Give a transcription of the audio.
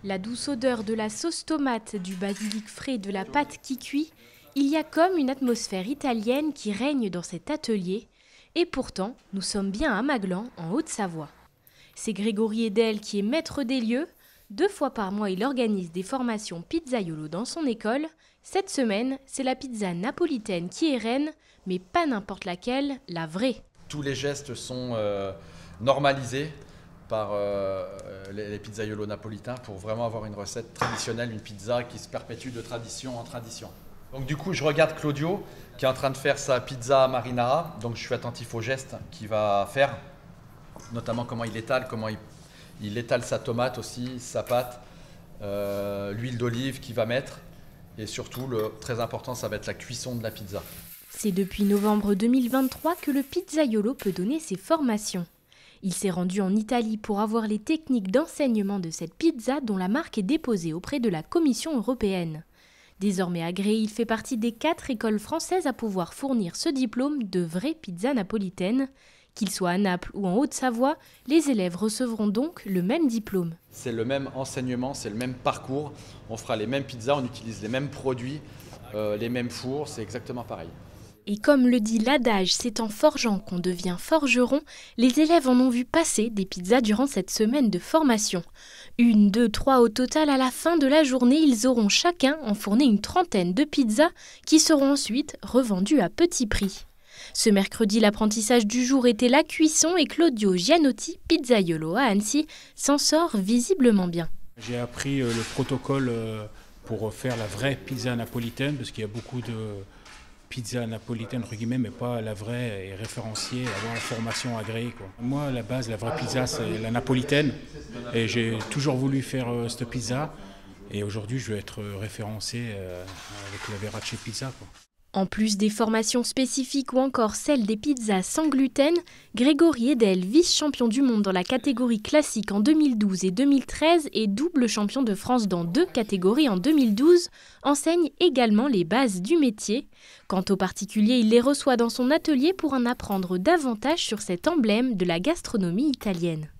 La douce odeur de la sauce tomate, du basilic frais, de la pâte qui cuit, il y a comme une atmosphère italienne qui règne dans cet atelier. Et pourtant, nous sommes bien à Maglan, en Haute-Savoie. C'est Grégory Edel qui est maître des lieux. 2 fois par mois, il organise des formations pizzaiolo dans son école. Cette semaine, c'est la pizza napolitaine qui est reine, mais pas n'importe laquelle, la vraie. Tous les gestes sont normalisés par les pizzaiolos napolitains pour vraiment avoir une recette traditionnelle, une pizza qui se perpétue de tradition en tradition. Donc du coup, je regarde Claudio qui est en train de faire sa pizza marinara, donc je suis attentif aux gestes qu'il va faire, notamment comment il étale, il étale sa tomate aussi, sa pâte, l'huile d'olive qu'il va mettre, et surtout, très important, ça va être la cuisson de la pizza. C'est depuis novembre 2023 que le pizzaiolo peut donner ses formations. Il s'est rendu en Italie pour avoir les techniques d'enseignement de cette pizza dont la marque est déposée auprès de la Commission européenne. Désormais agréé, il fait partie des 4 écoles françaises à pouvoir fournir ce diplôme de vraie pizza napolitaine. Qu'ils soient à Naples ou en Haute-Savoie, les élèves recevront donc le même diplôme. C'est le même enseignement, c'est le même parcours. On fera les mêmes pizzas, on utilise les mêmes produits, les mêmes fours, c'est exactement pareil. Et comme le dit l'adage, c'est en forgeant qu'on devient forgeron, les élèves en ont vu passer des pizzas durant cette semaine de formation. 1, 2, 3 au total, à la fin de la journée, ils auront chacun enfourné une trentaine de pizzas qui seront ensuite revendues à petit prix. Ce mercredi, l'apprentissage du jour était la cuisson et Claudio Gianotti, pizzaiolo à Annecy, s'en sort visiblement bien. J'ai appris le protocole pour faire la vraie pizza napolitaine, parce qu'il y a beaucoup de pizza napolitaine, entre guillemets, mais pas la vraie et référenciée, avoir la formation agréée, quoi. Moi, à la base, la vraie pizza, c'est la napolitaine, et j'ai toujours voulu faire cette pizza, et aujourd'hui, je vais être référencé avec la Verace Pizza, quoi. En plus des formations spécifiques ou encore celles des pizzas sans gluten, Grégory Edel, vice-champion du monde dans la catégorie classique en 2012 et 2013 et double champion de France dans 2 catégories en 2012, enseigne également les bases du métier. Quant aux particuliers, il les reçoit dans son atelier pour en apprendre davantage sur cet emblème de la gastronomie italienne.